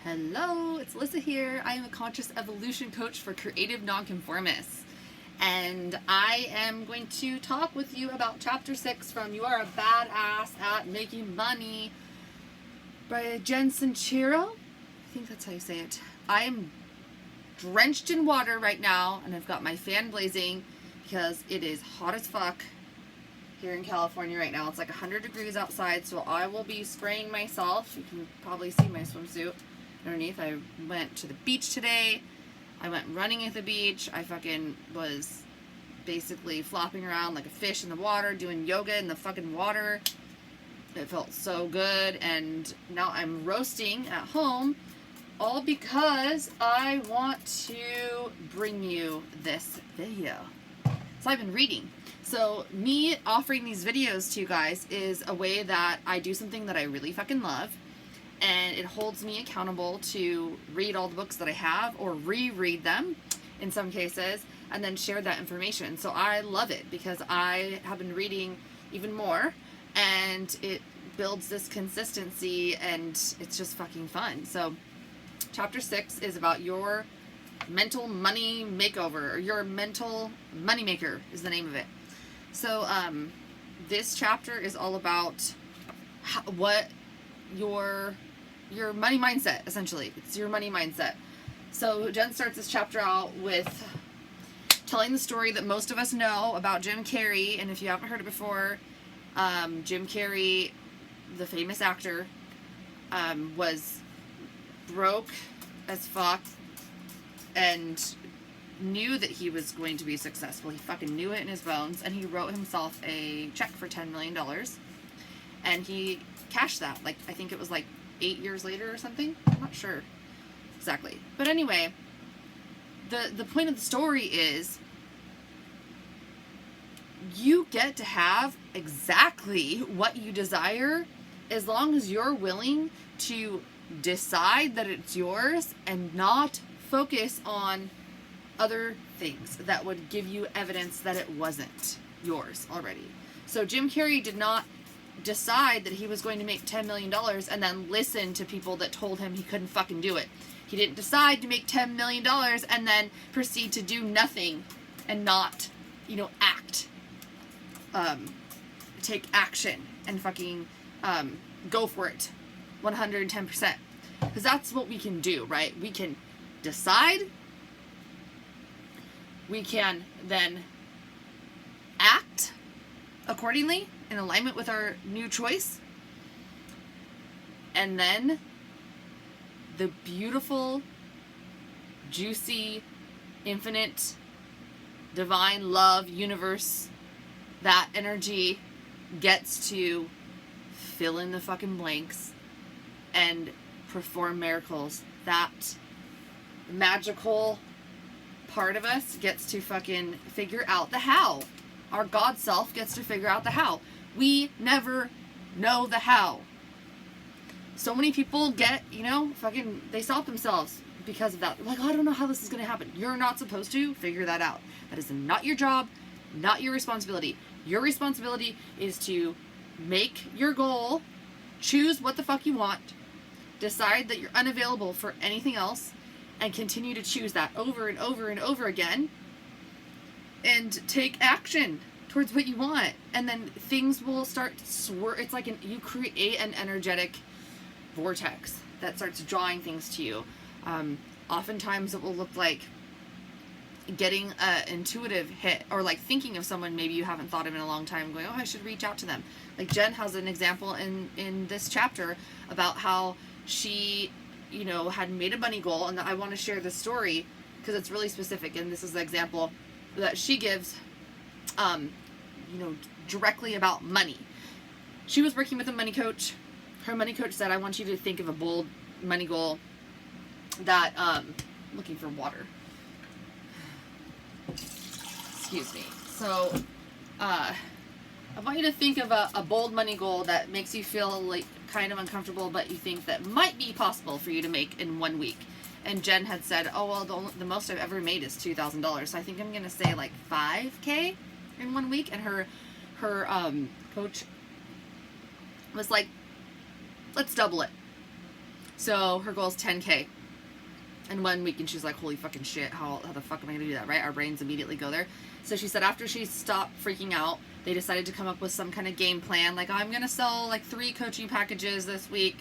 Hello, it's Alyssa here. I am a conscious evolution coach for creative nonconformists. And I am going to talk with you about chapter 6 from You Are a Badass at Making Money by Jen Sincero. I think that's how you say it. I am drenched in water right now and I've got my fan blazing because it is hot as fuck here in California right now. It's like 100 degrees outside, so I will be spraying myself. You can probably see my swimsuit underneath. I went to the beach today. I went running at the beach. I fucking was basically flopping around like a fish in the water, doing yoga in the fucking water. It felt so good. And now I'm roasting at home, all because I want to bring you this video. So I've been reading. So me offering these videos to you guys is a way that I do something that I really fucking love. And it holds me accountable to read all the books that I have or reread them in some cases and then share that information. So I love it because I have been reading even more and it builds this consistency and it's just fucking fun. So chapter 6 is about your mental money makeover, or your mental money maker is the name of it. So this chapter is all about what your money mindset, essentially. It's your money mindset. So Jen starts this chapter out with telling the story that most of us know about Jim Carrey. And if you haven't heard it before, Jim Carrey, the famous actor, was broke as fuck and knew that he was going to be successful. He fucking knew it in his bones, and he wrote himself a check for $10 million. And he cashed that. Like, I think it was like 8 years later or something. I'm not sure exactly. But anyway, the point of the story is you get to have exactly what you desire as long as you're willing to decide that it's yours and not focus on other things that would give you evidence that it wasn't yours already. So Jim Carrey did not decide that he was going to make $10 million and then listen to people that told him he couldn't fucking do it. He didn't decide to make $10 million and then proceed to do nothing and not, act. Take action and fucking go for it 110%. Because that's what we can do, right? We can decide. We can then act accordingly in alignment with our new choice. And then the beautiful, juicy, infinite, divine love universe, that energy gets to fill in the fucking blanks and perform miracles. That magical part of us gets to fucking figure out the how. Our God self gets to figure out the how. We never know the how. So many people get, they stop themselves because of that. Like, oh, I don't know how this is going to happen. You're not supposed to figure that out. That is not your job, not your responsibility. Your responsibility is to make your goal, choose what the fuck you want, decide that you're unavailable for anything else, and continue to choose that over and over and over again, and take action towards what you want. And then things will start it's like you create an energetic vortex that starts drawing things to you. Oftentimes it will look like getting an intuitive hit, or like thinking of someone maybe you haven't thought of in a long time, going, oh, I should reach out to them. Like Jen has an example in this chapter about how she had made a money goal, and I want to share this story because it's really specific, and this is the example that she gives directly about money. She was working with a money coach. Her money coach said, I want you to think of a bold money goal that looking for water. Excuse me. So I want you to think of a bold money goal that makes you feel like kind of uncomfortable, but you think that might be possible for you to make in 1 week. And Jen had said, oh, well, the most I've ever made is $2,000. So I think I'm going to say like $5,000 in 1 week. And her coach was like, let's double it. So her goal is 10K. And 1 week, and she's like, holy fucking shit, how the fuck am I gonna do that, right? Our brains immediately go there. So she said after she stopped freaking out, they decided to come up with some kind of game plan, like, I'm gonna sell like 3 coaching packages this week,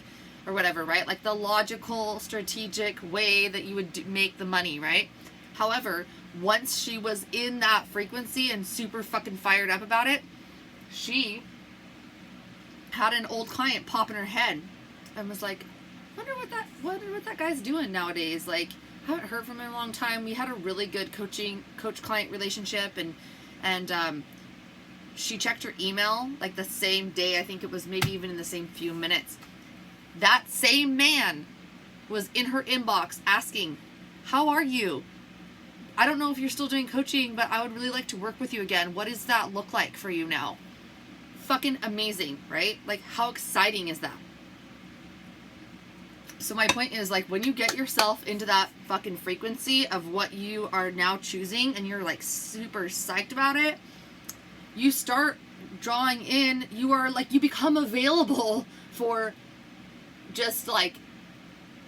or whatever, right? Like the logical, strategic way that you would make the money, right? However, once she was in that frequency and super fucking fired up about it, she had an old client pop in her head and was like, wonder what that guy's doing nowadays. Like, I haven't heard from him in a long time. We had a really good coach-client relationship, and she checked her email like the same day. I think it was maybe even in the same few minutes. That same man was in her inbox asking, how are you? I don't know if you're still doing coaching, but I would really like to work with you again. What does that look like for you now? Fucking amazing, right? Like, how exciting is that? So my point is, like, when you get yourself into that fucking frequency of what you are now choosing and you're like super psyched about it, you start drawing in, you become available for just like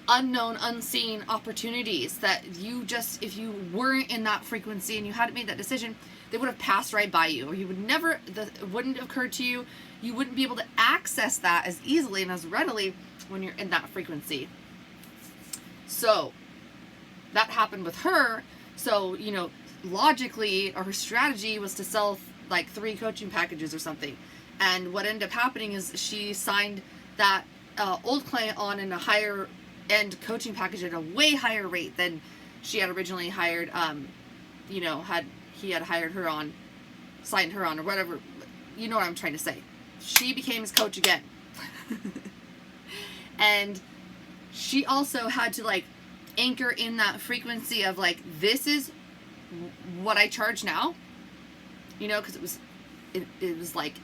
unknown, unseen opportunities that you just, if you weren't in that frequency and you hadn't made that decision, they would have passed right by you, or you would never, it wouldn't have occurred to you. You wouldn't be able to access that as easily and as readily when you're in that frequency. So that happened with her. So, logically, or her strategy was to sell like 3 coaching packages or something. And what ended up happening is she signed that old client on in a higher end coaching package at a way higher rate than she had originally hired, he had hired her on, signed her on, or whatever. You know what I'm trying to say. She became his coach again. And she also had to like anchor in that frequency of like, this is what I charge now, because it was like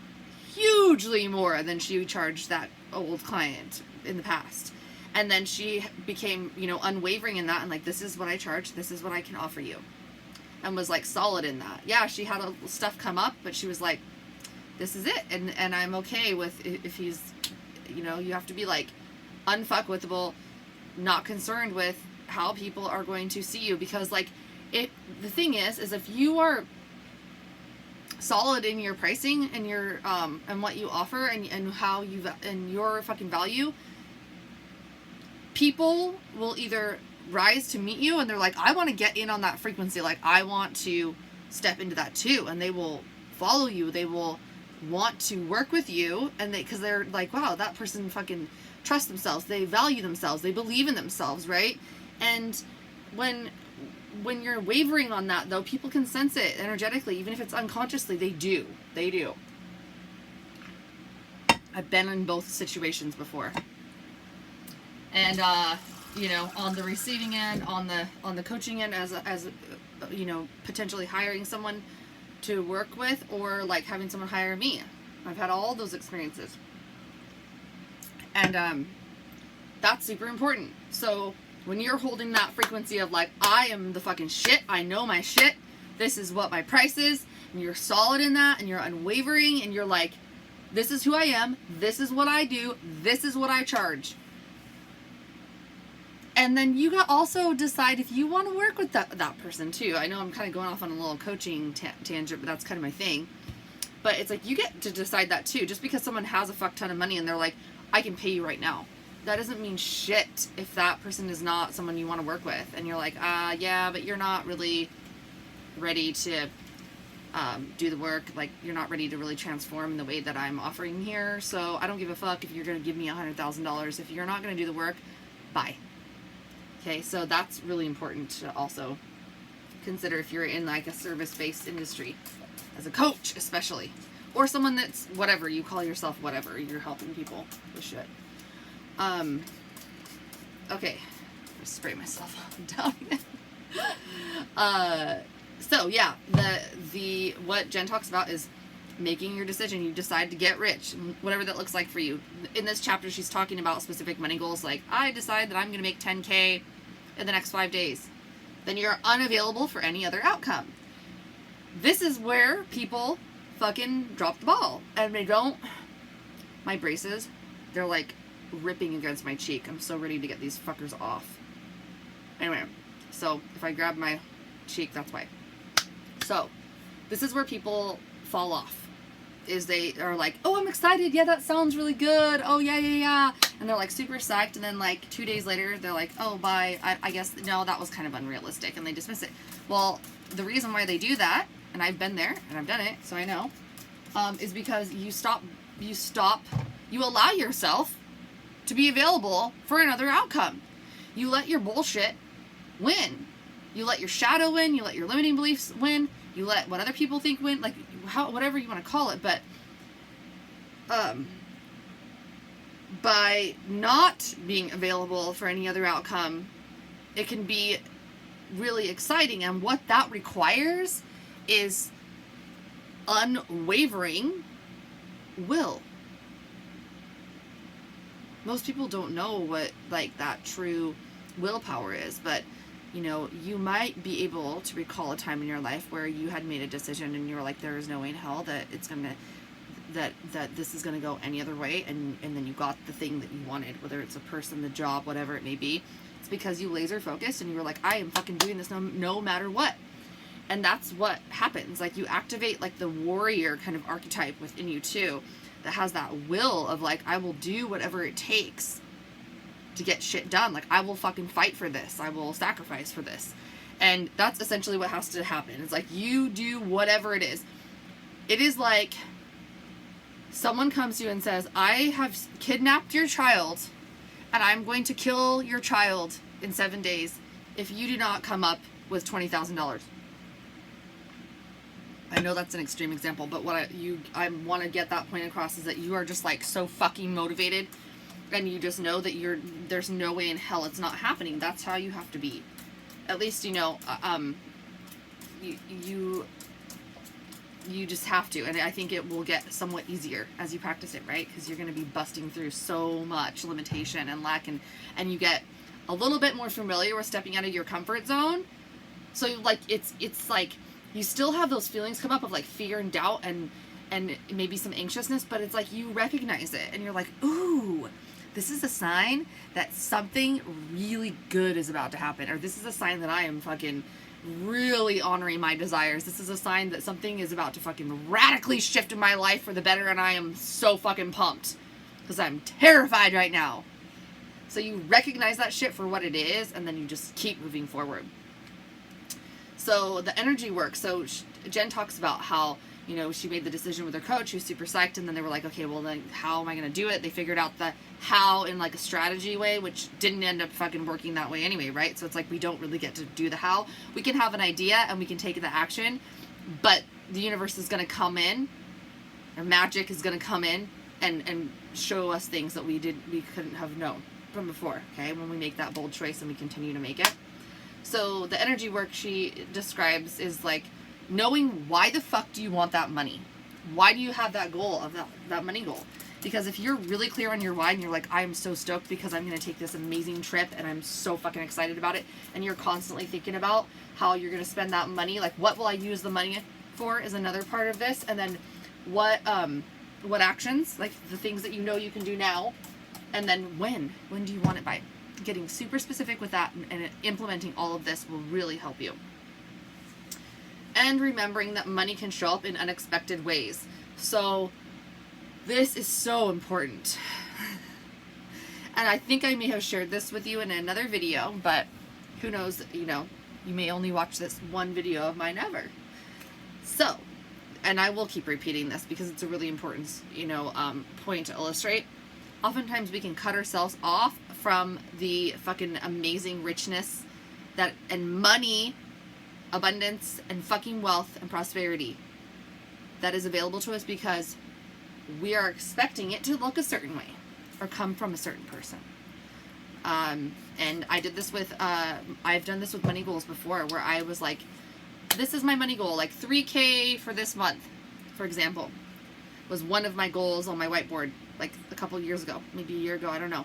hugely more than she charged that old client in the past. And then she became, unwavering in that, and like, this is what I charge, this is what I can offer you, and was like solid in that. Yeah, she had stuff come up, but she was like, this is it, and I'm okay with if he's, you have to be like unfuckwithable, not concerned with how people are going to see you, because like the thing is if you are solid in your pricing and your and what you offer and how you and your fucking value, people will either rise to meet you and they're like, I want to get in on that frequency, like I want to step into that too, and they will follow you, they will want to work with you, and because they're like, wow, that person fucking trusts themselves, they value themselves, they believe in themselves, right? And when you're wavering on that, though, people can sense it energetically, even if it's unconsciously. They do. I've been in both situations before, and on the receiving end, on the coaching end, as potentially hiring someone to work with, or like having someone hire me. I've had all those experiences, and that's super important. So when you're holding that frequency of like, I am the fucking shit, I know my shit, this is what my price is, and you're solid in that, and you're unwavering, and you're like, this is who I am, this is what I do, this is what I charge. And then you got also decide if you want to work with that person too. I know I'm kind of going off on a little coaching tangent, but that's kind of my thing. But it's like, you get to decide that too. Just because someone has a fuck ton of money and they're like, I can pay you right now, that doesn't mean shit if that person is not someone you want to work with. And you're like, yeah, but you're not really ready to do the work. Like, you're not ready to really transform the way that I'm offering here. So I don't give a fuck if you're going to give me $100,000. If you're not going to do the work, bye. Okay, so that's really important to also consider if you're in like a service-based industry, as a coach especially, or someone that's whatever, you call yourself whatever, you're helping people with shit. Okay, I spray myself down. So yeah, the what Jen talks about is making your decision. You decide to get rich, whatever that looks like for you. In this chapter, she's talking about specific money goals, like, I decide that I'm going to make 10K in the next 5 days. Then you're unavailable for any other outcome. This is where people fucking drop the ball, and they don't. My braces, they're like ripping against my cheek. I'm so ready to get these fuckers off. Anyway, so if I grab my cheek, that's why. So this is where people fall off, is they are like, oh, I'm excited. Yeah, that sounds really good. Oh, yeah. And they're like super psyched. And then like 2 days later, they're like, oh, bye. I guess, no, that was kind of unrealistic. And they dismiss it. Well, the reason why they do that, and I've been there and I've done it, so I know, is because you allow yourself to be available for another outcome. You let your bullshit win. You let your shadow win. You let your limiting beliefs win. You let what other people think win. Like, whatever you want to call it. But by not being available for any other outcome, it can be really exciting. And what that requires is unwavering will. Most people don't know what like that true willpower is, but you know, you might be able to recall a time in your life where you had made a decision and you were like, there is no way in hell that it's gonna that this is gonna go any other way, and then you got the thing that you wanted, whether it's a person, the job, whatever it may be. It's because you laser focused and you were like, I am fucking doing this no matter what. And that's what happens. Like, you activate like the warrior kind of archetype within you too, that has that will of like, I will do whatever it takes to get shit done. Like, I will fucking fight for this. I will sacrifice for this. And that's essentially what has to happen. It's like, you do whatever it is. It is like someone comes to you and says, I have kidnapped your child and I'm going to kill your child in 7 days if you do not come up with $20,000. I know that's an extreme example, but what I want to get that point across is that you are just like so fucking motivated, and you just know that there's no way in hell it's not happening. That's how you have to be. At least, you know, you just have to. And I think it will get somewhat easier as you practice it, right? Because you're going to be busting through so much limitation and lack, and you get a little bit more familiar with stepping out of your comfort zone. So like, it's like, you still have those feelings come up of like fear and doubt and maybe some anxiousness, but it's like you recognize it and you're like, ooh, this is a sign that something really good is about to happen. Or this is a sign that I am fucking really honoring my desires. This is a sign that something is about to fucking radically shift in my life for the better, and I am so fucking pumped because I'm terrified right now. So you recognize that shit for what it is, and then you just keep moving forward. So the energy work. So Jen talks about how, you know, she made the decision with her coach. She was super psyched, and then they were like, okay, well then how am I going to do it? They figured out the how in like a strategy way, which didn't end up fucking working that way anyway, right? So it's like, we don't really get to do the how. We can have an idea and we can take the action, but the universe is going to come in, or magic is going to come in and show us things that we couldn't have known from before, okay? When we make that bold choice and we continue to make it. So the energy work she describes is like knowing why the fuck do you want that money? Why do you have that goal of that money goal? Because if you're really clear on your why and you're like, I'm so stoked because I'm going to take this amazing trip and I'm so fucking excited about it, and you're constantly thinking about how you're going to spend that money, like what will I use the money for is another part of this. And then what actions, like the things that you know you can do now, and then when do you want it by? Getting super specific with that and implementing all of this will really help you. And remembering that money can show up in unexpected ways. So this is so important. And I think I may have shared this with you in another video, but who knows, you know, you may only watch this one video of mine ever. So, and I will keep repeating this because it's a really important, you know, point to illustrate. Oftentimes we can cut ourselves off from the fucking amazing richness that and money, abundance, and fucking wealth and prosperity that is available to us because we are expecting it to look a certain way or come from a certain person. And I did this with, I've done this with money goals before, where I was like, this is my money goal, like $3,000 for this month, for example, was one of my goals on my whiteboard, like a couple years ago, maybe a year ago, I don't know.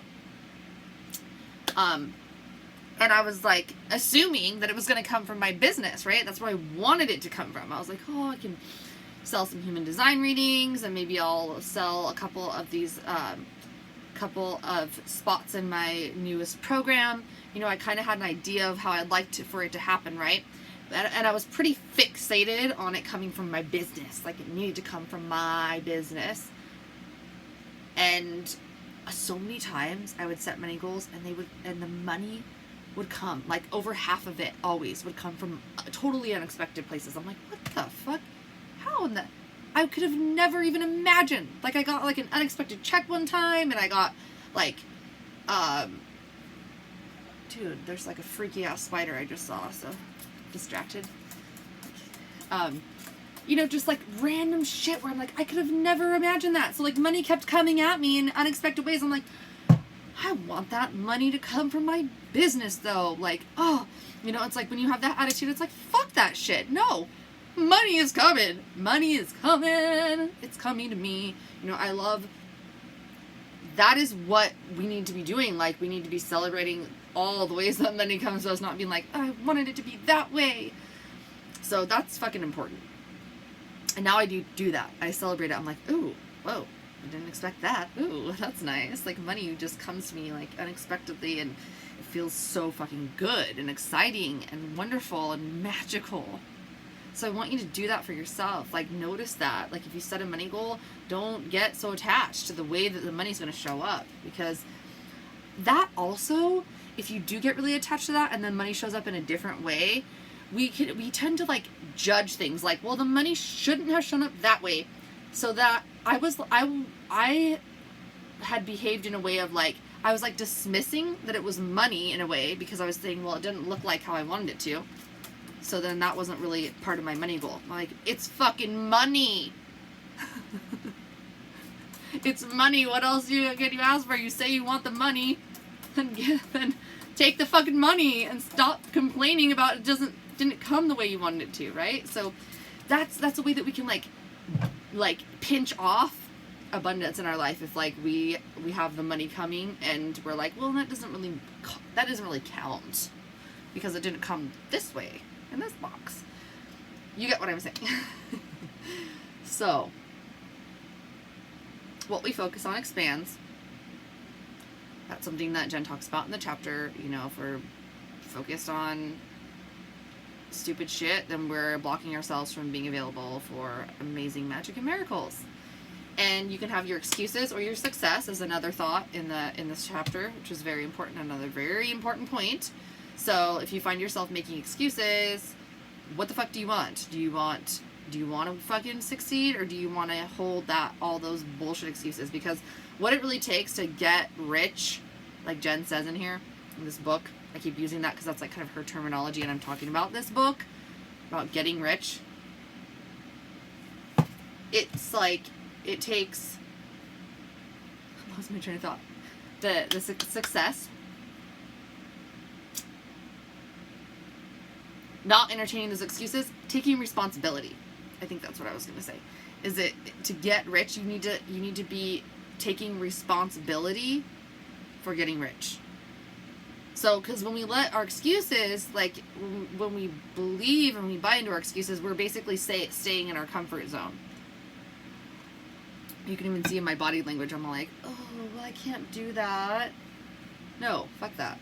And I was like, assuming that it was going to come from my business, right? That's where I wanted it to come from. I was like, oh, I can sell some human design readings, and maybe I'll sell a couple of these couple of spots in my newest program. You know, I kind of had an idea of how I'd like for it to happen, right? And I was pretty fixated on it coming from my business. Like, it needed to come from my business. And so many times I would set money goals, and the money would come, like over half of it always would come from totally unexpected places. I'm like, what the fuck? How in the... I could have never even imagined. Like, I got like an unexpected check one time, and I got like, dude, there's like a freaky ass spider I just saw, so distracted. You know, just like random shit where I'm like, I could have never imagined that. So like, money kept coming at me in unexpected ways. I'm like, I want that money to come from my business though. Like, oh, you know, it's like when you have that attitude, it's like, fuck that shit. No, money is coming. Money is coming. It's coming to me. You know, I love, that is what we need to be doing. Like, we need to be celebrating all the ways that money comes to us, not being like, I wanted it to be that way. So that's fucking important. And now I do that. I celebrate it. I'm like, ooh, whoa, I didn't expect that. Ooh, that's nice. Like, money just comes to me like unexpectedly, and it feels so fucking good and exciting and wonderful and magical. So I want you to do that for yourself. Like, notice that. Like, if you set a money goal, don't get so attached to the way that the money's going to show up, because that also, if you do get really attached to that and then money shows up in a different way, we tend to like judge things like, well, the money shouldn't have shown up that way. So that I had behaved in a way of like, I was like dismissing that it was money in a way, because I was saying, well, it didn't look like how I wanted it to. So then that wasn't really part of my money goal. I'm like, it's fucking money. It's money. What else can you ask for? You say you want the money, then take the fucking money and stop complaining about it didn't come the way you wanted it to, right? So that's a way that we can like pinch off abundance in our life. If like we have the money coming and we're like, well, that doesn't really count because it didn't come this way in this box. You get what I'm saying? So what we focus on expands. That's something that Jen talks about in the chapter. You know, if we're focused on stupid shit, then we're blocking ourselves from being available for amazing magic and miracles. And you can have your excuses or your success as another thought in this chapter, which is very important, another very important point. So if you find yourself making excuses, what the fuck do you want? Do you want to fucking succeed, or do you want to hold all those bullshit excuses? Because what it really takes to get rich, like Jen says in here, in this book, I keep using that because that's like kind of her terminology, and I'm talking about this book, about getting rich. It's like, it takes, I lost my train of thought. The success, not entertaining those excuses, taking responsibility. I think that's what I was going to say. Is it to get rich, you need to be taking responsibility for getting rich. So, because when we let our excuses, like when we believe and we buy into our excuses, we're basically staying in our comfort zone. You can even see in my body language, I'm like, oh, well, I can't do that. No, fuck that.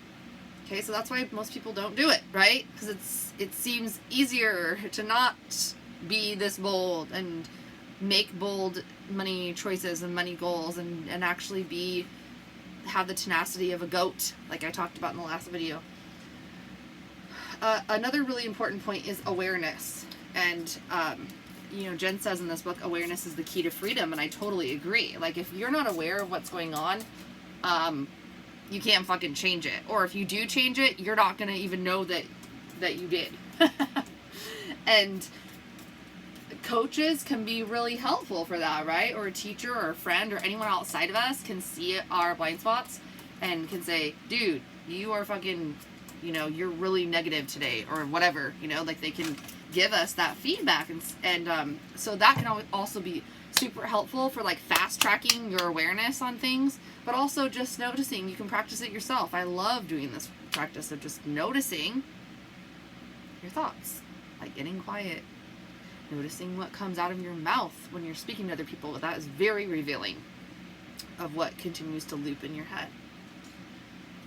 Okay, so that's why most people don't do it, right? Because it seems easier to not be this bold and make bold money choices and money goals and actually have the tenacity of a goat, like I talked about in the last video. Another really important point is awareness. And, you know, Jen says in this book, awareness is the key to freedom, and I totally agree. Like, if you're not aware of what's going on, you can't fucking change it. Or if you do change it, you're not going to even know that you did. And coaches can be really helpful for that, right? Or a teacher or a friend or anyone outside of us can see our blind spots and can say, dude, you are fucking, you know, you're really negative today, or whatever, you know, like they can give us that feedback. And so that can also be super helpful for like fast tracking your awareness on things, but also just noticing. You can practice it yourself. I love doing this practice of just noticing your thoughts, like getting quiet, noticing what comes out of your mouth when you're speaking to other people. That is very revealing. of what continues to loop in your head.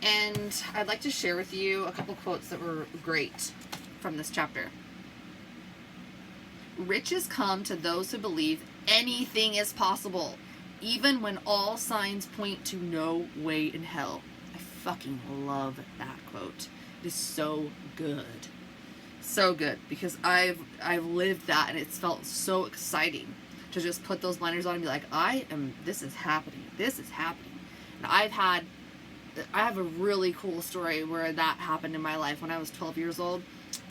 And I'd like to share with you a couple quotes that were great from this chapter. Riches come to those who believe anything is possible, even when all signs point to no way in hell. I fucking love that quote. It is so good. So good, because I've lived that, and it's felt so exciting to just put those blinders on and be like, this is happening. This is happening. And I have a really cool story where that happened in my life. When I was 12 years old,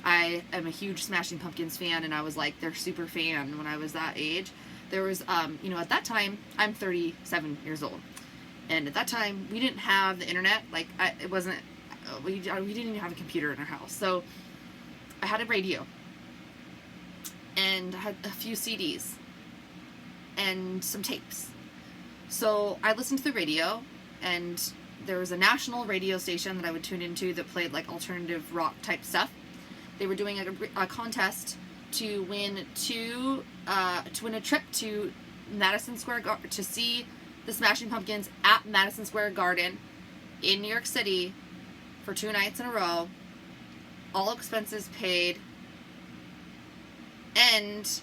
I am a huge Smashing Pumpkins fan, and I was like their super fan when I was that age. There was, at that time, I'm 37 years old. And at that time, we didn't have the internet. Like, we didn't even have a computer in our house. So I had a radio, and I had a few CDs and some tapes. So I listened to the radio, and there was a national radio station that I would tune into that played like alternative rock type stuff. They were doing a contest to win a trip to Madison Square Garden to see the Smashing Pumpkins at Madison Square Garden in New York City for 2 nights in a row, all expenses paid, and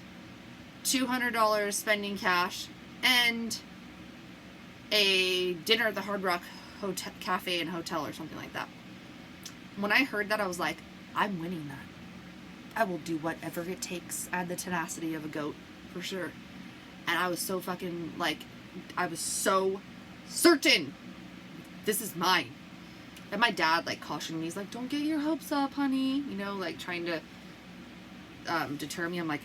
$200 spending cash, and a dinner at the Hard Rock Cafe and Hotel or something like that. When I heard that, I was like, I'm winning that. I will do whatever it takes. I had the tenacity of a goat, for sure. And I was so fucking, I was so certain this is mine. And my dad, cautioned me. He's like, don't get your hopes up, honey. Trying to deter me. I'm like,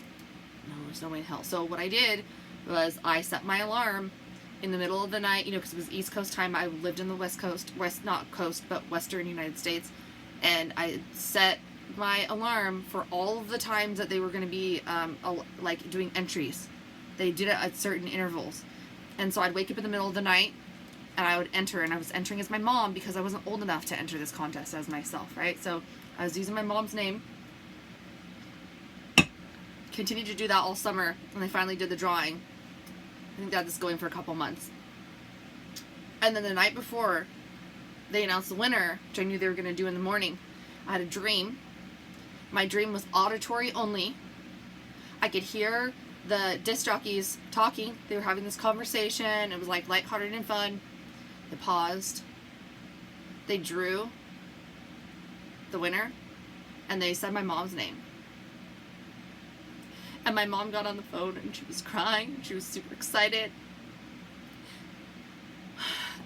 no, there's no way in hell. So what I did was I set my alarm in the middle of the night, because it was East Coast time. I lived in the West Coast, Western United States. And I set my alarm for all of the times that they were going to be, doing entries. They did it at certain intervals. And so I'd wake up in the middle of the night, and I would enter, and I was entering as my mom because I wasn't old enough to enter this contest as myself, right? So I was using my mom's name. Continued to do that all summer, and they finally did the drawing. I think that is going for a couple months. And then the night before they announced the winner, which I knew they were going to do in the morning, I had a dream. My dream was auditory only. I could hear the disc jockeys talking. They were having this conversation. It was lighthearted and fun. They paused. They drew the winner, and they said my mom's name. And my mom got on the phone, and she was crying. She was super excited.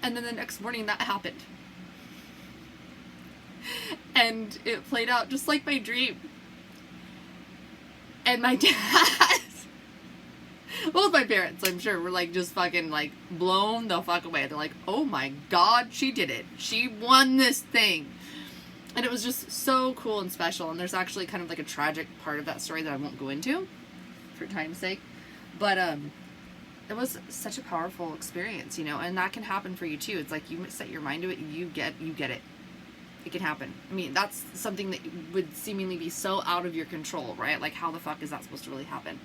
And then the next morning, that happened. And it played out just like my dream. And my dad, both my parents, I'm sure, were just fucking blown the fuck away. They're like, oh my God, she did it. She won this thing. And it was just so cool and special. And there's actually kind of a tragic part of that story that I won't go into for time's sake. But it was such a powerful experience, and that can happen for you too. It's you set your mind to it, you get it. It can happen. I mean, that's something that would seemingly be so out of your control, right? How the fuck is that supposed to really happen?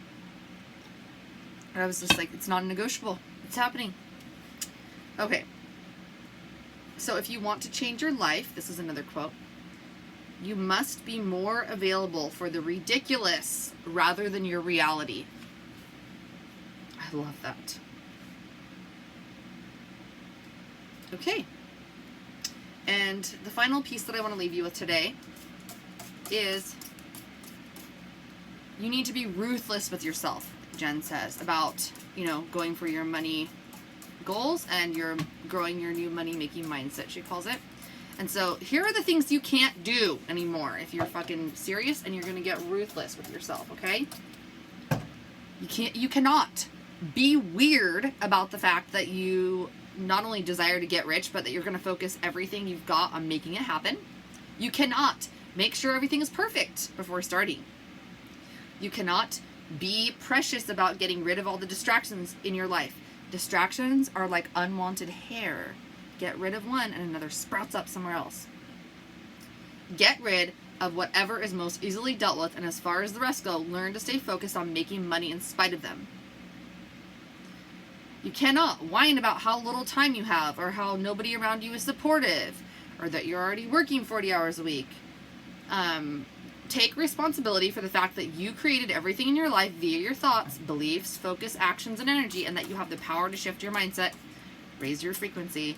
And I was just it's not negotiable. It's happening. Okay. So if you want to change your life, this is another quote, you must be more available for the ridiculous rather than your reality. I love that. Okay. And the final piece that I want to leave you with today is you need to be ruthless with yourself, Jen says, about, going for your money goals and your growing your new money-making mindset, she calls it. And so here are the things you can't do anymore if you're fucking serious and you're going to get ruthless with yourself, okay? You cannot be weird about the fact that you not only desire to get rich, but that you're going to focus everything you've got on making it happen. You cannot make sure everything is perfect before starting. You cannot be precious about getting rid of all the distractions in your life. Distractions are like unwanted hair. Get rid of one and another sprouts up somewhere else. Get rid of whatever is most easily dealt with, and as far as the rest go, learn to stay focused on making money in spite of them. You cannot whine about how little time you have, or how nobody around you is supportive, or that you're already working 40 hours a week. Take responsibility for the fact that you created everything in your life via your thoughts, beliefs, focus, actions, and energy, and that you have the power to shift your mindset, raise your frequency,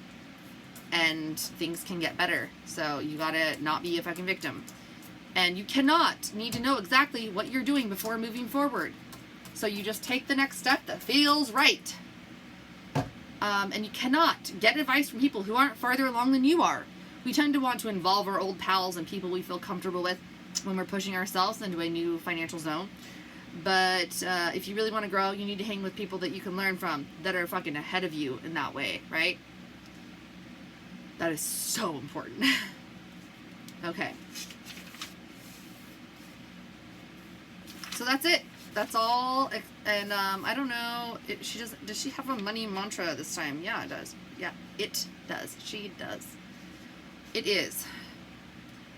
and things can get better. So you gotta not be a fucking victim. And you cannot need to know exactly what you're doing before moving forward. So you just take the next step that feels right. And you cannot get advice from people who aren't farther along than you are. We tend to want to involve our old pals and people we feel comfortable with when we're pushing ourselves into a new financial zone. But if you really want to grow, you need to hang with people that you can learn from, that are fucking ahead of you in that way, right? That is so important. Okay. So that's it. That's all. And I don't know. Does she have a money mantra this time? Yeah, it does. Yeah, it does. She does. It is: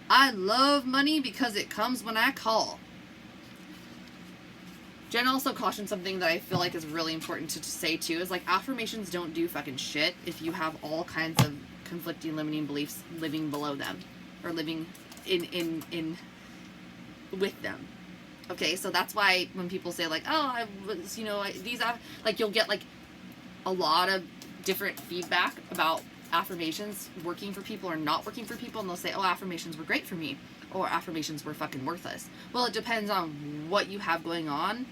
I love money because it comes when I call. Jen also cautioned something that I feel like is really important to say too, is like, affirmations don't do fucking shit if you have all kinds of conflicting, limiting beliefs living below them, or living in with them. Okay, so that's why when people say like, oh, I was, like, you'll get like a lot of different feedback about affirmations working for people or not working for people, and they'll say, oh, affirmations were great for me, or affirmations were fucking worthless. Well, it depends on what you have going on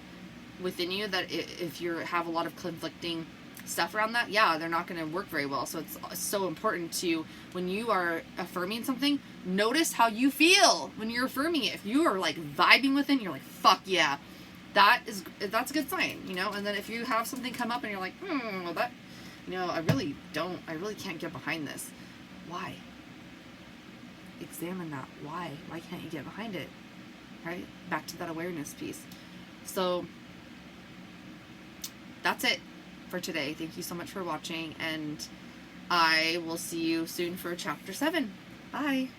within you, that if you have a lot of conflicting stuff around that, yeah, they're not going to work very well. So it's so important to, when you are affirming something, notice how you feel when you're affirming it. If you are like vibing with it, you're like, fuck yeah, that's a good sign, And then if you have something come up and you're like, well, that, I really can't get behind this. Why? Examine that. Why can't you get behind it? Right? Back to that awareness piece. So that's it for today. Thank you so much for watching, and I will see you soon for chapter 7. Bye.